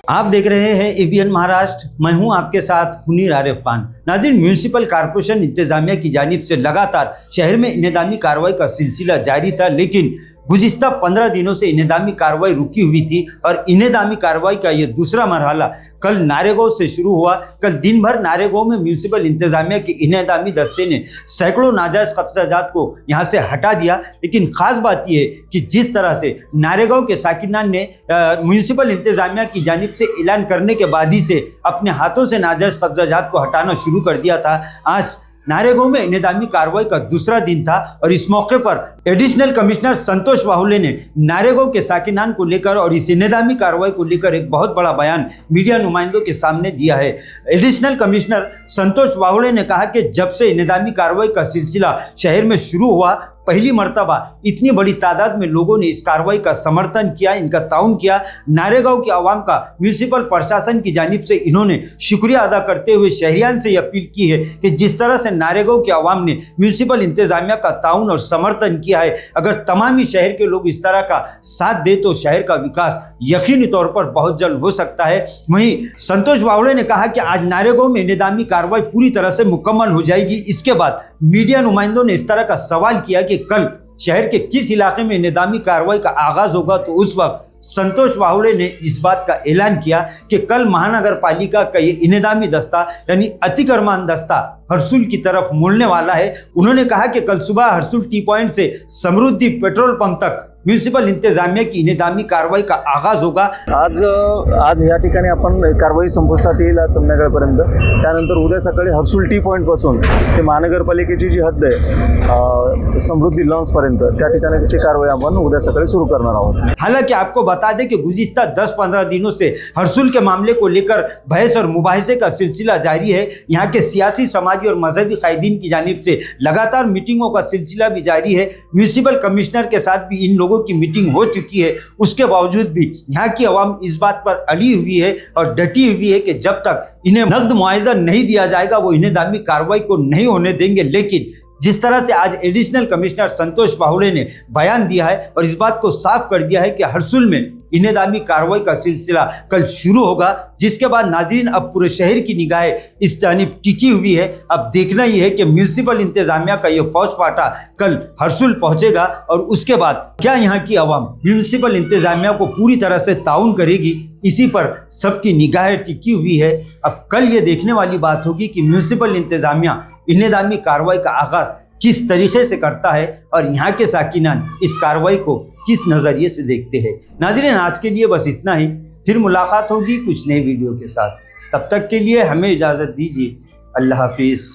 आप देख रहे हैं एबीएन महाराष्ट्र। मैं हूं आपके साथ मुनीर आरिफ खान। नाज़रीन, म्यूनिसिपल कॉरपोरेशन इंतजामिया की जानिब से लगातार शहर में इंहदामी कार्रवाई का सिलसिला जारी था, लेकिन गुज़िश्ता 15 दिनों से इंहदामी कार्रवाई रुकी हुई थी और इंहदामी कार्रवाई का ये दूसरा मरहला कल नारेगांव से शुरू हुआ। कल दिन भर नारेगांव में म्यूनिसिपल इंतजामिया के इंहदामी दस्ते ने सैकड़ों नाजायज़ कब्जाजात को यहाँ से हटा दिया। लेकिन ख़ास बात यह है कि जिस तरह से नारेगांव के साकिनान ने म्यूनिसिपल इंतजामिया की जानिब से ऐलान करने के बाद ही से अपने हाथों से नाजायज़ कब्जाजात को हटाना शुरू कर दिया था, आज नारेगांव में इंहदामी कार्रवाई का दूसरा दिन था और इस मौके पर एडिशनल कमिश्नर संतोष वाहुले ने नारेगांव के साकिनान को लेकर और इस इंहदामी कार्रवाई को लेकर एक बहुत बड़ा बयान मीडिया नुमाइंदों के सामने दिया है। एडिशनल कमिश्नर संतोष वाहुले ने कहा कि जब से इंहदामी कार्रवाई का सिलसिला शहर में शुरू हुआ, पहली मर्तबा इतनी बड़ी तादाद में लोगों ने इस कार्रवाई का समर्थन किया, इनका ताउन किया। नारेगांव की आवाम का म्यूनिसिपल प्रशासन की जानिब से इन्होंने शुक्रिया अदा करते हुए शहरियान से अपील की है कि जिस तरह से नारेगांव की आवाम ने म्यूनिसिपल इंतजामिया का ताउन और समर्थन किया है, अगर तमाम ही शहर के लोग इस तरह का साथ दे तो शहर का विकास यकीनी तौर पर बहुत जल्द हो सकता है। वहीं संतोष वाहुले ने कहा कि आज नारेगांव में इंहदामी कार्रवाई पूरी तरह से मुकम्मल हो जाएगी। इसके बाद मीडिया नुमाइंदों ने इस तरह का सवाल किया कि कल शहर के किस इलाके में इंहदामी कार्रवाई का आगाज होगा, तो उस वक्त संतोष वाहुले ने इस बात का ऐलान किया कि कल महानगर पालिका का ये इंहदामी दस्ता यानी अतिक्रमण दस्ता हरसुल की तरफ मुड़ने वाला है। उन्होंने कहा कि कल सुबह हरसुल टी पॉइंट से समृद्धि पेट्रोल पंप तक म्युनिसिपल इंतजामिया की इंहदामी कारवाई का आगाज होगा। आज या ठिकाणी आपण कारवाई संपुष्टात येईल आज संध्याकाळपर्यंत। त्यानंतर उद्या सकाळी हर्सुल टी पॉइंट पासून ते महानगरपालिकेची जी हद्द आहे समृद्धी लॉन्स पर्यंत त्या ठिकाणची कारवाई आपण उद्या सकाळी सुरू करणार आहोत। हालांकि आपको बता दें कि गुज़िश्ता 10-15 दिनों से हरसुल के मामले को लेकर बहस और मुबाहिसे का सिलसिला जारी है। यहाँ के सियासी, समाजी और मजहबी कायदीन की जानिब से लगातार मीटिंगों का सिलसिला भी जारी है। म्यूनिसिपल कमिश्नर के साथ भी इन लोगों की मीटिंग हो चुकी है। उसके बावजूद भी यहाँ की आवाम इस बात पर अड़ी हुई है और डटी हुई है कि जब तक इन्हें नकद मुआवजा नहीं दिया जाएगा वो इंहदामी कार्रवाई को नहीं होने देंगे। लेकिन जिस तरह से आज एडिशनल कमिश्नर संतोष वाहुले ने बयान दिया है और इस बात को साफ कर दिया है कि हरसुल में इंहदामी कार्रवाई का सिलसिला कल शुरू होगा, जिसके बाद नाज़रीन अब पूरे शहर की निगाहें इस जानिब टिकी हुई है। अब देखना ही है कि म्यूनिसिपल इंतजामिया का ये फौज फाटा कल हरसुल पहुंचेगा और उसके बाद क्या यहाँ की आवाम म्यूनिसिपल इंतजामिया को पूरी तरह से ताउन करेगी, इसी पर सबकी निगाहें टिकी हुई है। अब कल ये देखने वाली बात होगी कि म्यूनिसिपल इंतजामिया इंहदामी कार्रवाई का आगाज किस तरीके से करता है और यहाँ के साकिनान इस कार्रवाई को किस नज़रिए से देखते हैं। नाज़रीन, आज के लिए बस इतना ही। फिर मुलाकात होगी कुछ नए वीडियो के साथ। तब तक के लिए हमें इजाज़त दीजिए। अल्लाह हाफिज़।